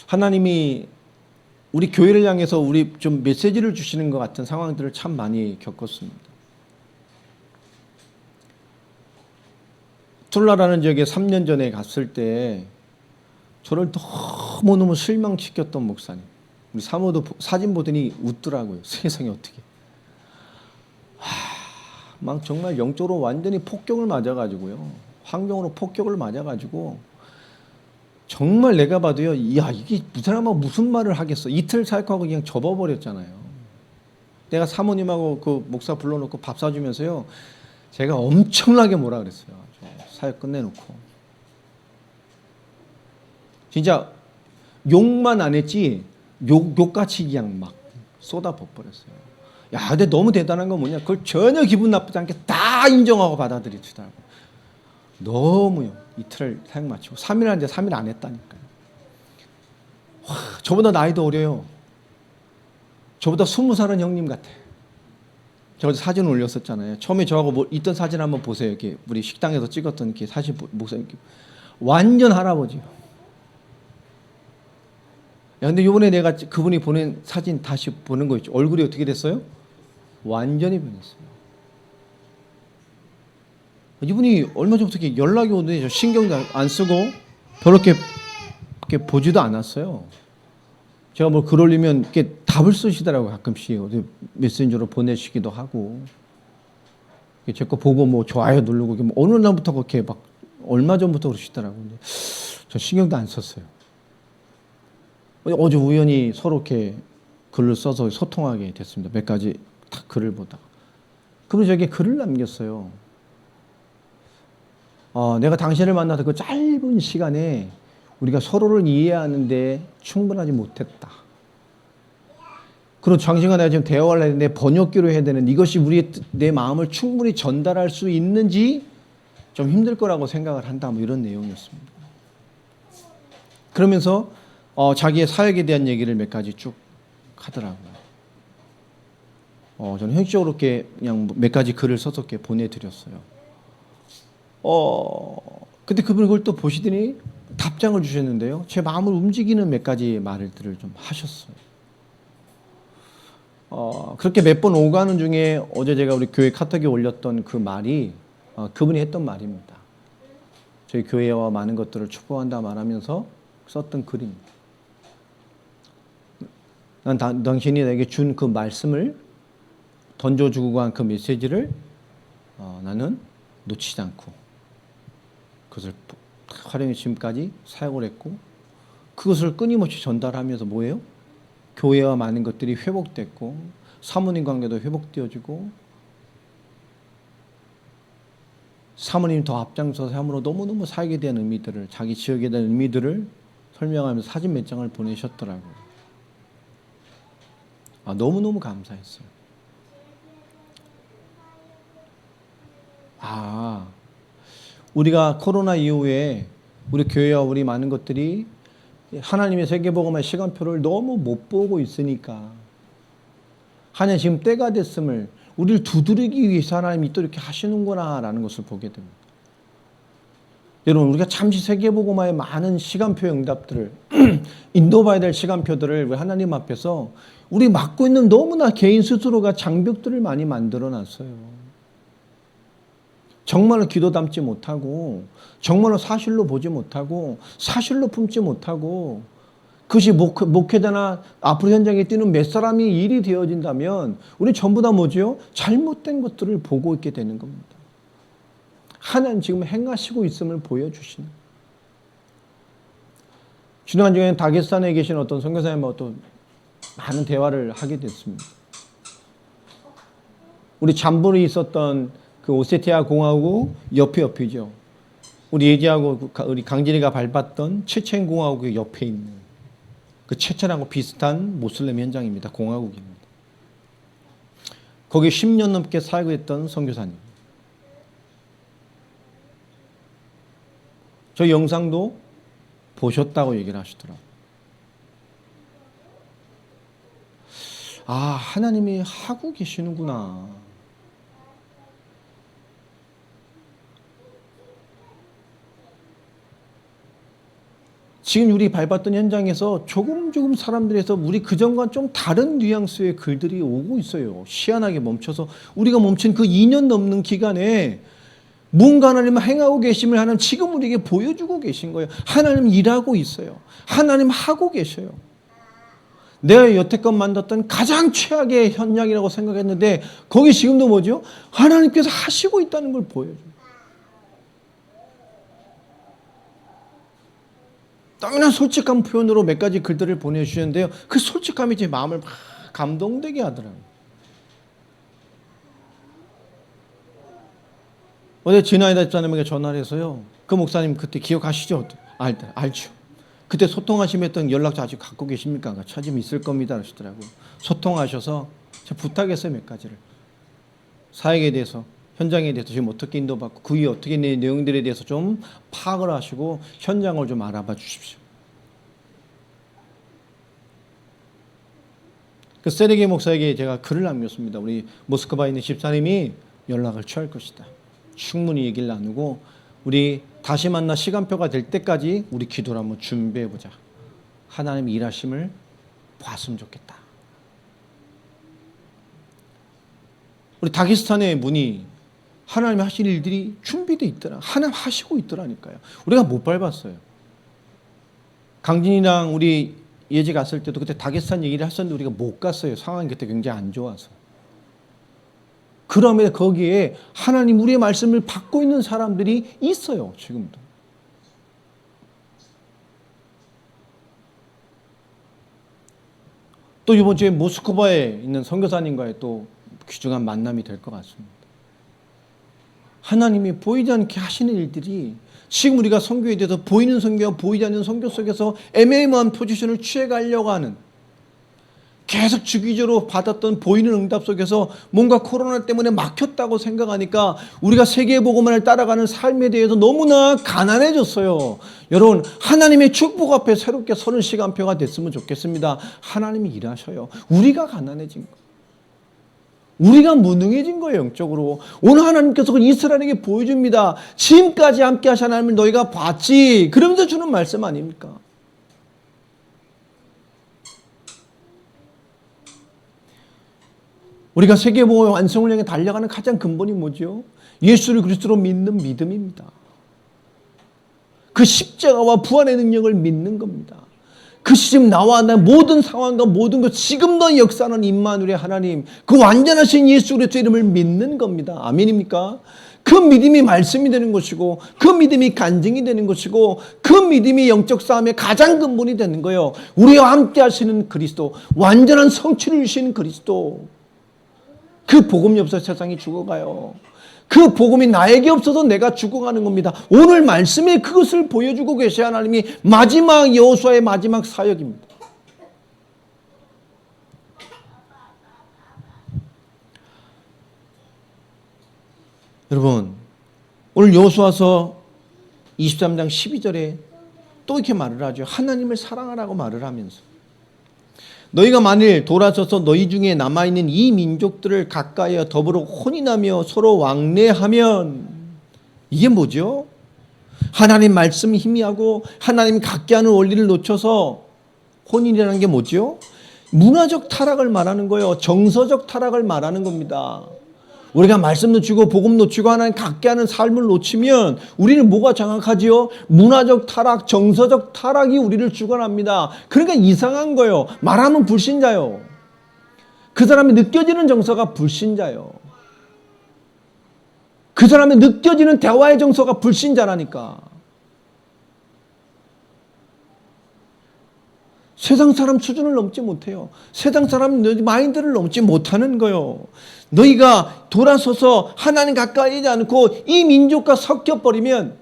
하나님이 우리 교회를 향해서 우리 좀 메시지를 주시는 것 같은 상황들을 참 많이 겪었습니다. 툴라라는 지역에 3년 전에 갔을 때 저를 너무너무 실망시켰던 목사님. 우리 사모도 사진 보더니 웃더라고요. 세상에 어떻게. 막 정말 영적으로 완전히 폭격을 맞아가지고요. 환경으로 폭격을 맞아가지고 정말 내가 봐도요, 야, 이게 이 사람하고 무슨 말을 하겠어. 이틀 사역하고 그냥 접어버렸잖아요. 내가 사모님하고 그 목사 불러놓고 밥 사주면서요, 제가 엄청나게 뭐라 그랬어요. 사역 끝내놓고. 진짜 욕만 안 했지, 욕같이 그냥 막 쏟아부어버렸어요. 야, 근데 너무 대단한 건 뭐냐, 그걸 전혀 기분 나쁘지 않게 다 인정하고 받아들이시더라고요. 너무요. 이틀을 사역 마치고 3일 하는데 3일 안 했다니까요. 와, 저보다 나이도 어려요. 저보다 20살은 형님 같아. 저 사진 올렸었잖아요. 처음에 저하고 뭐 있던 사진 한번 보세요. 이렇게 우리 식당에서 찍었던 이렇게 사진 목사님 완전 할아버지요. 야, 근데 이번에 내가 그분이 보낸 사진 다시 보는 거 있죠. 얼굴이 어떻게 됐어요? 완전히 변했어요. 이분이 얼마 전부터 이렇게 연락이 오는데 저 신경도 안 쓰고 별로 이렇게 보지도 않았어요. 제가 뭐 글 올리면 이렇게 답을 쓰시더라고요. 가끔씩 메신저로 보내시기도 하고, 제 거 보고 뭐 좋아요 누르고 뭐 어느 날부터 그렇게 막 얼마 전부터 그러시더라고요. 근데 저 신경도 안 썼어요. 어제 우연히 서로 이렇게 글을 써서 소통하게 됐습니다. 몇 가지 다 글을 보다가. 그리고 저에게 글을 남겼어요. 내가 당신을 만나서 그 짧은 시간에 우리가 서로를 이해하는데 충분하지 못했다. 그리고 장신과 내가 지금 대화를 했는데 번역기로 해야 되는 이것이 내 마음을 충분히 전달할 수 있는지 좀 힘들 거라고 생각을 한다. 뭐 이런 내용이었습니다. 그러면서 자기의 사역에 대한 얘기를 몇 가지 쭉 하더라고요. 저는 형식적으로 이렇게 그냥 몇 가지 글을 써서 이렇게 보내드렸어요. 근데 그분이 그걸 또 보시더니 답장을 주셨는데요. 제 마음을 움직이는 몇 가지 말들을 좀 하셨어요. 그렇게 몇 번 오가는 중에 어제 제가 우리 교회 카톡에 올렸던 그 말이 그분이 했던 말입니다. 저희 교회와 많은 것들을 축복한다 말하면서 썼던 글입니다. 난 당신이 내게 준 그 말씀을 던져주고 간 그 메시지를 나는 놓치지 않고 그것을 활용해 지금까지 사역을 했고, 그것을 끊임없이 전달하면서 뭐예요? 교회와 많은 것들이 회복됐고 사모님 관계도 회복되어지고 사모님 더 앞장서서 함으로 너무너무 사역에 대한 의미들을, 자기 지역에 대한 의미들을 설명하면서 사진 몇 장을 보내셨더라고요. 너무너무 감사했어요. 우리가 코로나 이후에 우리 교회와 우리 많은 것들이 하나님의 세계복음의 시간표를 너무 못 보고 있으니까 하나님 지금 때가 됐음을 우리를 두드리기 위해서 하나님이 또 이렇게 하시는구나 라는 것을 보게 됩니다. 여러분, 우리가 잠시 세계복음화의 많은 시간표 응답들을 인도봐야 될 시간표들을 우리 하나님 앞에서 우리 맡고 있는 너무나 개인 스스로가 장벽들을 많이 만들어 놨어요. 정말로 기도 담지 못하고 정말로 사실로 보지 못하고 사실로 품지 못하고 그것이 목회자나 앞으로 현장에 뛰는 몇 사람이 일이 되어진다면 우리 전부 다 뭐죠? 잘못된 것들을 보고 있게 되는 겁니다. 하나님 지금 행하시고 있음을 보여주시는. 지난 중에 다게스탄에 계신 어떤 선교사님하고 또 많은 대화를 하게 됐습니다. 우리 잠불이 있었던 그 오세티아 공화국 옆이죠. 우리 예지하고 우리 강진이가 밟았던 체첸 공화국 옆에 있는 그 체첸하고 비슷한 모슬렘 현장입니다. 공화국입니다. 거기 10년 넘게 사역했던 선교사님. 저 영상도 보셨다고 얘기를 하시더라고요. 하나님이 하고 계시는구나. 지금 우리 밟았던 현장에서 조금 사람들에서 우리 그전과 좀 다른 뉘앙스의 글들이 오고 있어요. 희한하게 멈춰서 우리가 멈춘 그 2년 넘는 기간에 뭔가 하나님 행하고 계심을 하나님 지금 우리에게 보여주고 계신 거예요. 하나님 일하고 있어요. 하나님 하고 계셔요. 내가 여태껏 만났던 가장 최악의 현장이라고 생각했는데 거기 지금도 뭐죠? 하나님께서 하시고 있다는 걸 보여줘요. 당연한 솔직한 표현으로 몇 가지 글들을 보내주셨는데요. 그 솔직함이 제 마음을 막 감동되게 하더라고요. 어제 진아이다 집사님에게 전화를 해서요. 그 목사님 그때 기억하시죠? 알죠. 그때 소통하시며 했던 연락처 아직 갖고 계십니까? 찾으면 있을 겁니다. 하시더라고요. 소통하셔서 제가 부탁했어요. 몇 가지를. 사역에 대해서, 현장에 대해서 지금 어떻게 인도받고 그 위에 어떻게 있는 내용들에 대해서 좀 파악을 하시고 현장을 좀 알아봐 주십시오. 그 세르게이 목사에게 제가 글을 남겼습니다. 우리 모스크바에 있는 집사님이 연락을 취할 것이다. 충분히 얘기를 나누고 우리 다시 만나 시간표가 될 때까지 우리 기도를 한번 준비해보자. 하나님의 일하심을 봤으면 좋겠다. 우리 다기스탄의 문이 하나님이 하실 일들이 준비되어 있더라. 하나님 하시고 있더라니까요. 우리가 못 밟았어요. 강진이랑 우리 예지 갔을 때도 그때 다게스탄 얘기를 했었는데 우리가 못 갔어요. 상황이 그때 굉장히 안 좋아서. 그러면 거기에 하나님 우리의 말씀을 받고 있는 사람들이 있어요. 지금도. 또 이번 주에 모스크바에 있는 선교사님과의 또 귀중한 만남이 될 것 같습니다. 하나님이 보이지 않게 하시는 일들이 지금 우리가 선교에 대해서 보이는 선교와 보이지 않는 선교 속에서 애매모호한 포지션을 취해가려고 하는 계속 주기적으로 받았던 보이는 응답 속에서 뭔가 코로나 때문에 막혔다고 생각하니까 우리가 세계 복음만을 따라가는 삶에 대해서 너무나 가난해졌어요. 여러분 하나님의 축복 앞에 새롭게 서는 시간표가 됐으면 좋겠습니다. 하나님이 일하셔요. 우리가 가난해진 거예요. 우리가 무능해진 거예요. 영적으로. 오늘 하나님께서 이스라엘에게 보여줍니다. 지금까지 함께 하신 하나님을 너희가 봤지. 그러면서 주는 말씀 아닙니까? 우리가 세계복음의 완성을 향해 달려가는 가장 근본이 뭐죠? 예수를 그리스도로 믿는 믿음입니다. 그 십자가와 부활의 능력을 믿는 겁니다. 그 시점 나와 나 모든 상황과 모든 것 지금도 역사하는 임마누엘의 하나님 그 완전하신 예수 그리스도의 이름을 믿는 겁니다. 아멘입니까? 그 믿음이 말씀이 되는 것이고 그 믿음이 간증이 되는 것이고 그 믿음이 영적 싸움의 가장 근본이 되는 거예요. 우리와 함께 하시는 그리스도 완전한 성취를 주시는 그리스도 그 복음이 없어 세상이 죽어가요. 그 복음이 나에게 없어서 내가 죽어가는 겁니다. 오늘 말씀에 그것을 보여주고 계셔야 하나님이 마지막 여호수아의 마지막 사역입니다. 여러분 오늘 여호수아서 23장 12절에 또 이렇게 말을 하죠. 하나님을 사랑하라고 말을 하면서 너희가 만일 돌아서서 너희 중에 남아있는 이 민족들을 가까이에 더불어 혼인하며 서로 왕래하면 이게 뭐죠? 하나님 말씀 희미하고 하나님 갖게 하는 원리를 놓쳐서 혼인이라는 게 뭐죠? 문화적 타락을 말하는 거예요. 정서적 타락을 말하는 겁니다. 우리가 말씀 놓치고 복음 놓치고 하나님 갖게 하는 삶을 놓치면 우리는 뭐가 장악하지요? 문화적 타락, 정서적 타락이 우리를 주관합니다. 그러니까 이상한 거예요. 말하면 불신자요. 그 사람이 느껴지는 정서가 불신자요. 그 사람이 느껴지는 대화의 정서가 불신자라니까. 세상 사람 수준을 넘지 못해요. 세상 사람 마인드를 넘지 못하는 거예요. 너희가 돌아서서 하나님 가까이 하지 않고 이 민족과 섞여버리면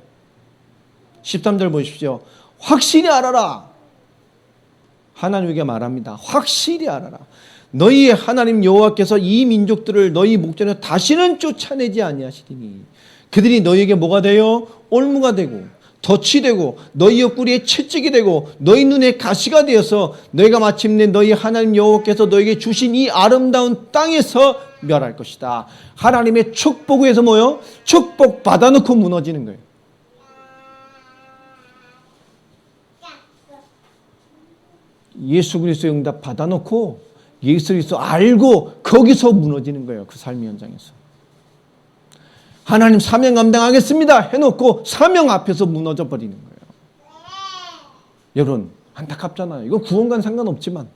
13절 보십시오. 확실히 알아라. 하나님에게 말합니다. 확실히 알아라. 너희의 하나님 여호와께서 이 민족들을 너희 목전에 다시는 쫓아내지 아니하시리니 그들이 너희에게 뭐가 되어? 올무가 되고 덫이 되고 너희 옆구리에 채찍이 되고 너희 눈에 가시가 되어서 너희가 마침내 너희 하나님 여호와께서 너희에게 주신 이 아름다운 땅에서 멸할 것이다. 하나님의 축복 위에서 뭐요? 축복 받아놓고 무너지는 거예요. 예수 그리스도의 응답 받아놓고 예수 그리스도 알고 거기서 무너지는 거예요. 그 삶의 현장에서. 하나님 사명 감당하겠습니다 해놓고 사명 앞에서 무너져 버리는 거예요. 여러분 안타깝잖아요. 이거 구원과는 상관없지만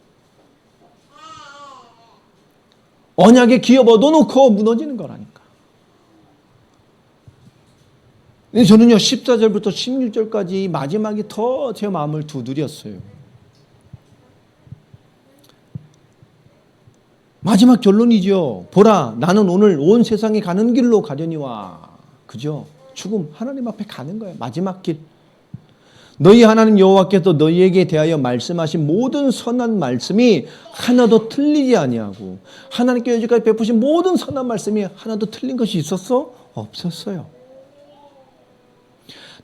언약에 기업 얻어놓고 무너지는 거라니까. 근데 저는요 14절부터 16절까지 마지막이 더 제 마음을 두드렸어요. 마지막 결론이죠. 보라, 나는 오늘 온 세상에 가는 길로 가려니와. 그죠? 죽음, 하나님 앞에 가는 거예요. 마지막 길. 너희 하나님 여호와께서 너희에게 대하여 말씀하신 모든 선한 말씀이 하나도 틀리지 아니하고, 하나님께 여지까지 베푸신 모든 선한 말씀이 하나도 틀린 것이 있었어? 없었어요.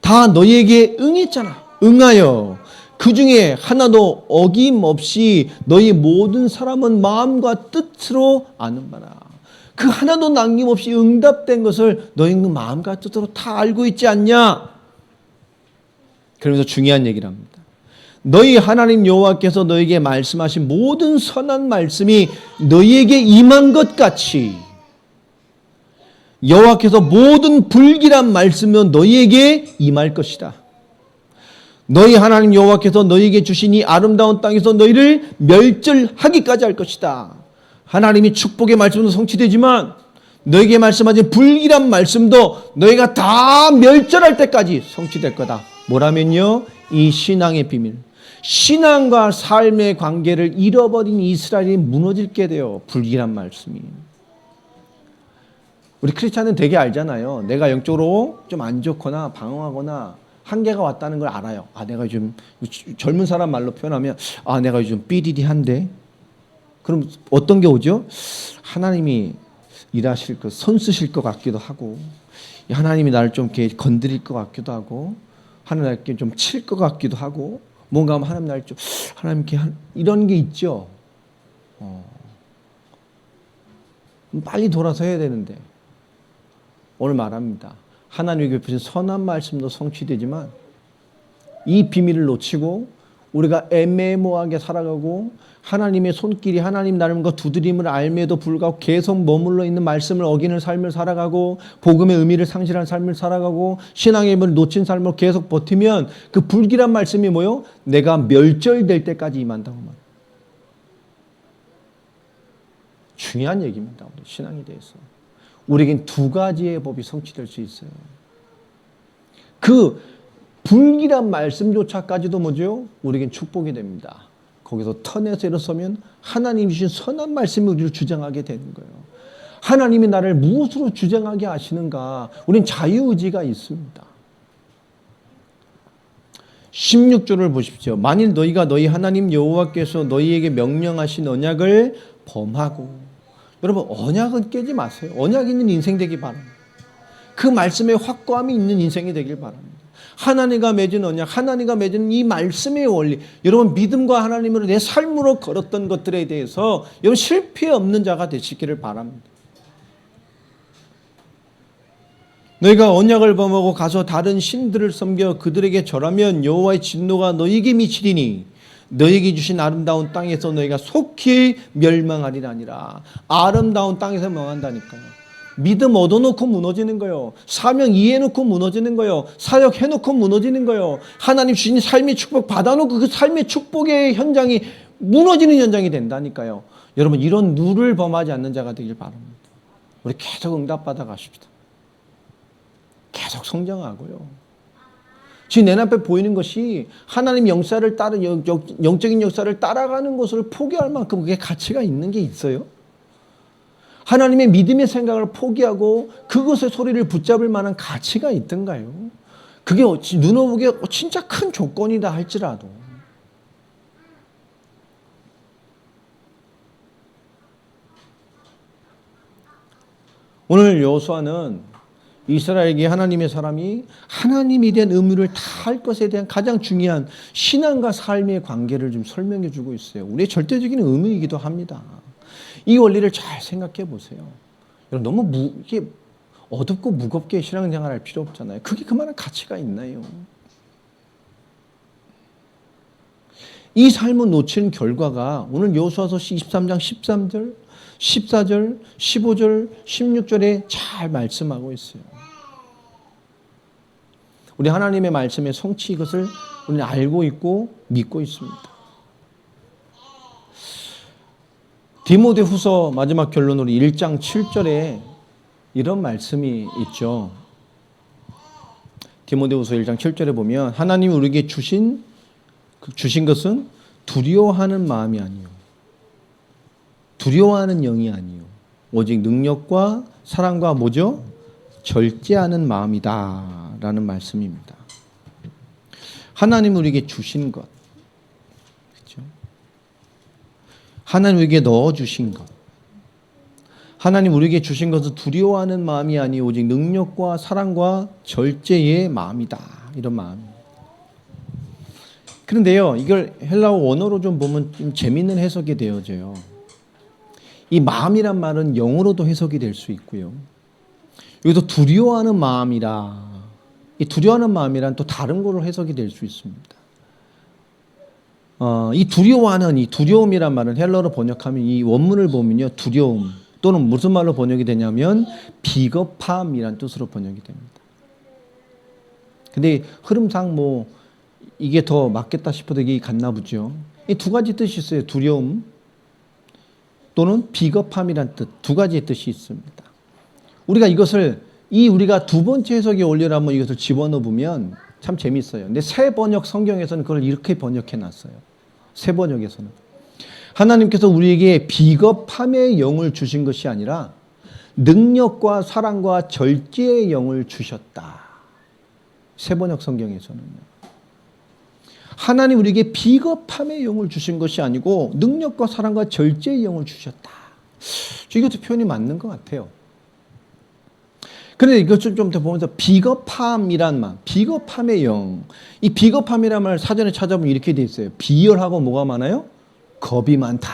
다 너희에게 응했잖아. 응하여 그 중에 하나도 어김없이 너희 모든 사람은 마음과 뜻으로 아는 바라. 그 하나도 남김없이 응답된 것을 너희는 마음과 뜻으로 다 알고 있지 않냐? 그러면서 중요한 얘기를 합니다. 너희 하나님 여호와께서 너희에게 말씀하신 모든 선한 말씀이 너희에게 임한 것 같이 여호와께서 모든 불길한 말씀은 너희에게 임할 것이다. 너희 하나님 여호와께서 너희에게 주신 이 아름다운 땅에서 너희를 멸절하기까지 할 것이다. 하나님이 축복의 말씀도 성취되지만 너희에게 말씀하신 불길한 말씀도 너희가 다 멸절할 때까지 성취될 거다. 뭐라면요? 이 신앙의 비밀. 신앙과 삶의 관계를 잃어버린 이스라엘이 무너질게 돼요. 불길한 말씀이. 우리 크리스찬은 되게 알잖아요. 내가 영적으로 좀 안 좋거나 방황하거나 한계가 왔다는 걸 알아요. 아, 내가 요즘 젊은 사람 말로 표현하면 아, 내가 요즘 삐리리한데. 그럼 어떤 게 오죠? 하나님이 일하실 것, 손 쓰실 것 같기도 하고, 하나님이 나를 좀 이렇게 건드릴 것 같기도 하고, 하나님 나를 좀 칠 것 같기도 하고, 뭔가 하면 하나님 나를 좀 하나님 이렇게 이런 게 있죠. 빨리 돌아서 해야 되는데 오늘 말합니다. 하나님이 베푸신 선한 말씀도 성취되지만 이 비밀을 놓치고 우리가 애매모호하게 살아가고 하나님의 손길이 하나님 나름과 두드림을 알매도 불구하고 계속 머물러 있는 말씀을 어기는 삶을 살아가고 복음의 의미를 상실한 삶을 살아가고 신앙의 힘을 놓친 삶을 계속 버티면 그 불길한 말씀이 뭐요? 내가 멸절될 때까지 임한다고 말해요. 중요한 얘기입니다. 우리 신앙에 대해서. 우리에겐 두 가지의 법이 성취될 수 있어요. 그 불길한 말씀조차까지도 뭐죠? 우리에겐 축복이 됩니다. 거기서 턴에서 일어서면 하나님이 주신 선한 말씀이 우리를 주장하게 되는 거예요. 하나님이 나를 무엇으로 주장하게 하시는가? 우린 자유의지가 있습니다. 16절을 보십시오. 만일 너희가 너희 하나님 여호와께서 너희에게 명령하신 언약을 범하고, 여러분 언약은 깨지 마세요. 언약 있는 인생 되기 바랍니다. 그 말씀에 확고함이 있는 인생이 되길 바랍니다. 하나님과 맺은 언약, 하나님과 맺은 이 말씀의 원리, 여러분 믿음과 하나님으로 내 삶으로 걸었던 것들에 대해서 여러분 실패 없는 자가 되시기를 바랍니다. 너희가 언약을 범하고 가서 다른 신들을 섬겨 그들에게 절하면 여호와의 진노가 너희에게 미치리니 너희에게 주신 아름다운 땅에서 너희가 속히 멸망하리라 아니라. 아름다운 땅에서 멸망한다니까요. 믿음 얻어놓고 무너지는 거예요. 사명 이해해놓고 무너지는 거예요. 사역해놓고 무너지는 거예요. 하나님 주신 삶의 축복 받아놓고 그 삶의 축복의 현장이 무너지는 현장이 된다니까요. 여러분 이런 누를 범하지 않는 자가 되길 바랍니다. 우리 계속 응답받아 가십시다. 계속 성장하고요. 지금 내 앞에 보이는 것이 하나님 영사를 따른 영적인 역사를 따라가는 것을 포기할 만큼 그게 가치가 있는 게 있어요? 하나님의 믿음의 생각을 포기하고 그것의 소리를 붙잡을 만한 가치가 있던가요? 그게 눈으로 보기에 진짜 큰 조건이다 할지라도. 오늘 여호수아는 이스라엘에게 하나님의 사람이 하나님에 대한 의무를 다 할 것에 대한 가장 중요한 신앙과 삶의 관계를 좀 설명해 주고 있어요. 우리의 절대적인 의무이기도 합니다. 이 원리를 잘 생각해 보세요. 여러분 너무 이게 어둡고 무겁게 신앙생활 할 필요 없잖아요. 그게 그만한 가치가 있나요? 이 삶을 놓치는 결과가 오늘 여호수아서 23장 13절, 14절, 15절, 16절에 잘 말씀하고 있어요. 우리 하나님의 말씀의 성취 이것을 우리는 알고 있고 믿고 있습니다. 디모데후서 마지막 결론으로 1장 7절에 이런 말씀이 있죠. 디모데후서 1장 7절에 보면 하나님이 우리에게 주신 것은 두려워하는 마음이 아니요, 두려워하는 영이 아니요, 오직 능력과 사랑과 뭐죠? 절제하는 마음이다 라는 말씀입니다. 하나님 우리에게 주신 것, 그렇죠? 하나님 우리에게 넣어주신 것, 하나님 우리에게 주신 것은 두려워하는 마음이 아니 오직 능력과 사랑과 절제의 마음이다, 이런 마음입니다. 그런데요, 이걸 헬라어 원어로 좀 보면 좀 재미있는 해석이 되어져요. 이 마음이란 말은 영어로도 해석이 될 수 있고요, 여기서 두려워하는 마음이라, 이 두려워하는 마음이란 또 다른 거로 해석이 될 수 있습니다. 이 두려워하는, 이 두려움이란 말은 헬라어로 번역하면, 이 원문을 보면요, 두려움 또는 무슨 말로 번역이 되냐면 비겁함이란 뜻으로 번역이 됩니다. 근데 흐름상 뭐 이게 더 맞겠다 싶어도 이게 같나 보죠. 이 두 가지 뜻이 있어요. 두려움 또는 비겁함이란 뜻, 두 가지의 뜻이 있습니다. 우리가 이것을 우리가 두 번째 해석에 올리라면 이것을 집어넣어 보면 참 재밌어요. 근데 새 번역 성경에서는 그걸 이렇게 번역해 놨어요. 새 번역에서는 하나님께서 우리에게 비겁함의 영을 주신 것이 아니라 능력과 사랑과 절제의 영을 주셨다. 새 번역 성경에서는요. 하나님 우리에게 비겁함의 영을 주신 것이 아니고 능력과 사랑과 절제의 영을 주셨다. 이것도 표현이 맞는 것 같아요. 그런데 이것을 좀 더 보면서 비겁함이란 말, 비겁함의 영. 이 비겁함이란 말 사전에 찾아보면 이렇게 돼 있어요. 비열하고 뭐가 많아요? 겁이 많다.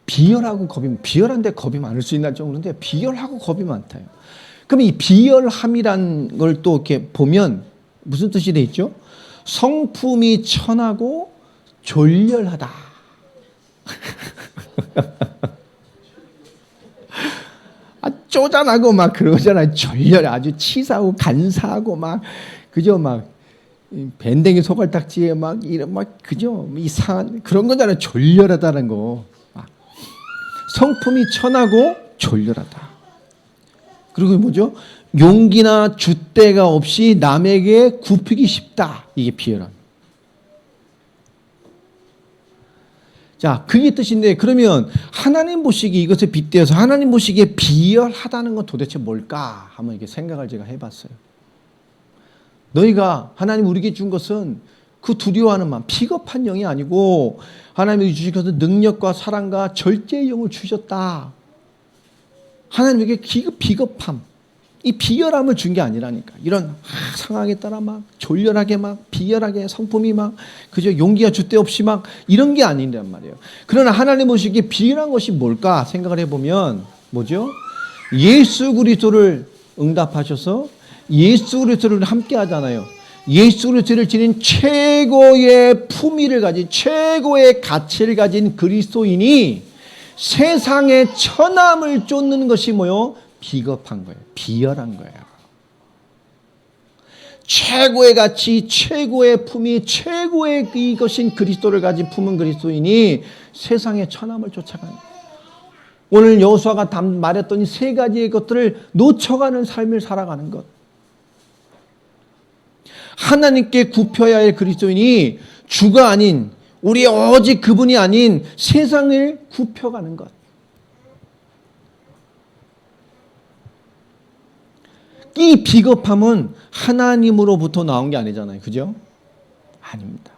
비열하고 비열한데 겁이 많을 수 있나 정도인데 비열하고 겁이 많다요. 그럼 이 비열함이란 걸 또 이렇게 보면 무슨 뜻이 돼 있죠? 성품이 천하고 졸렬하다. 쪼잔하고 막 그러잖아요. 졸렬해. 아주 치사하고 간사하고 막 그죠? 막 밴댕이 소갈딱지에 막 이런 막 그죠? 이상한 그런 거잖아요. 졸렬하다는 거. 성품이 천하고 졸렬하다. 그리고 뭐죠? 용기나 줏대가 없이 남에게 굽히기 쉽다. 이게 비열함. 자, 그게 뜻인데 그러면 하나님 보시기에 이것에 빗대어서 하나님 보시기에 비열하다는 건 도대체 뭘까? 한번 이렇게 생각을 제가 해봤어요. 너희가 하나님 우리에게 준 것은 그 두려워하는 마음, 비겁한 영이 아니고 하나님이 주신 것은 능력과 사랑과 절제의 영을 주셨다. 하나님에게 비겁함, 이 비열함을 준 게 아니라니까. 이런 상황에 따라 막 졸렬하게 막 비열하게 성품이 막 그저 용기가 줏대 없이 막 이런 게 아니란 말이에요. 그러나 하나님 보시기에 비열한 것이 뭘까 생각을 해보면 뭐죠? 예수 그리스도를 응답하셔서 예수 그리스도를 함께 하잖아요. 예수 그리스도를 지닌 최고의 품위를 가진 최고의 가치를 가진 그리스도인이 세상의 천함을 쫓는 것이 뭐요? 비겁한 거예요. 비열한 거예요. 최고의 가치, 최고의 품위, 최고의 이것인 그리스도를 가진 품은 그리스도인이 세상의 천함을 쫓아가는 거예요. 오늘 여호수아가 말했던 이 세 가지의 것들을 놓쳐가는 삶을 살아가는 것. 하나님께 굽혀야 할 그리스도인이 주가 아닌 우리 오직 그분이 아닌 세상을 굽혀가는 것. 이 비겁함은 하나님으로부터 나온 게 아니잖아요. 그죠? 아닙니다.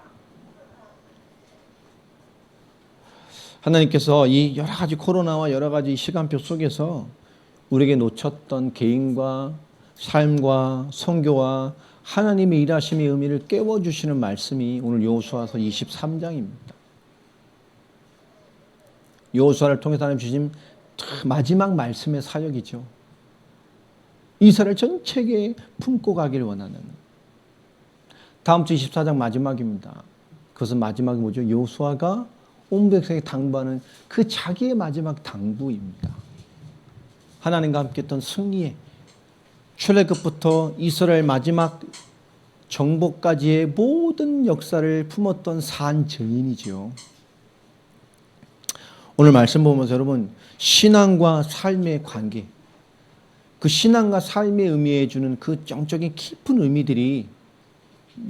하나님께서 이 여러 가지 코로나와 여러 가지 시간표 속에서 우리에게 놓쳤던 개인과 삶과 선교와 하나님의 일하심의 의미를 깨워주시는 말씀이 오늘 여호수아서 23장입니다. 여호수아를 통해서 하나님 주신 마지막 말씀의 사역이죠. 이스라엘 전체에 품고 가기를 원하는. 다음 주 24장 마지막입니다. 그것은 마지막이 뭐죠? 여호수아가 온 백성에게 당부하는 그 자기의 마지막 당부입니다. 하나님과 함께 했던 승리의 출애굽부터 이스라엘 마지막 정복까지의 모든 역사를 품었던 산 증인이지요. 오늘 말씀 보면서 여러분 신앙과 삶의 관계, 그 신앙과 삶에 의미해 주는 그 정적인 깊은 의미들이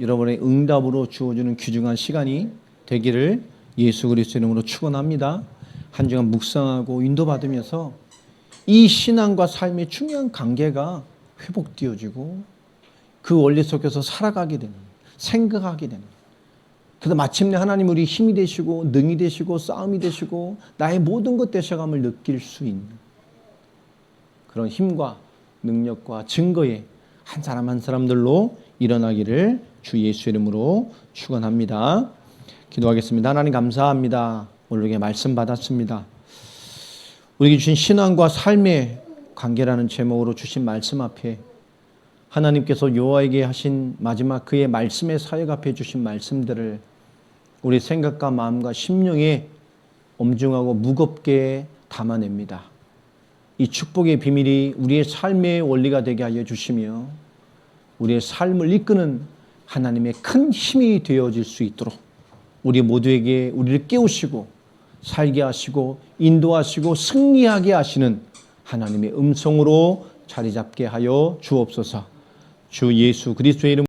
여러분의 응답으로 주어주는 귀중한 시간이 되기를 예수 그리스도의 이름으로 축원합니다. 한 주간 묵상하고 인도받으면서 이 신앙과 삶의 중요한 관계가 회복되어지고 그 원리 속에서 살아가게 되는, 생각하게 되는, 그래서 마침내 하나님 우리 힘이 되시고 능이 되시고 싸움이 되시고 나의 모든 것 되셔감을 느낄 수 있는 그런 힘과 능력과 증거에 한 사람 한 사람들로 일어나기를 주 예수 이름으로 축원합니다. 기도하겠습니다. 하나님 감사합니다. 오늘에게 말씀 받았습니다. 우리에게 주신 신앙과 삶의 관계라는 제목으로 주신 말씀 앞에 하나님께서 요아에게 하신 마지막 그의 말씀의 사역 앞에 주신 말씀들을 우리 생각과 마음과 심령에 엄중하고 무겁게 담아냅니다. 이 축복의 비밀이 우리의 삶의 원리가 되게 하여 주시며 우리의 삶을 이끄는 하나님의 큰 힘이 되어질 수 있도록 우리 모두에게 우리를 깨우시고 살게 하시고 인도하시고 승리하게 하시는 하나님의 음성으로 자리 잡게 하여 주옵소서. 주 예수 그리스도의 이름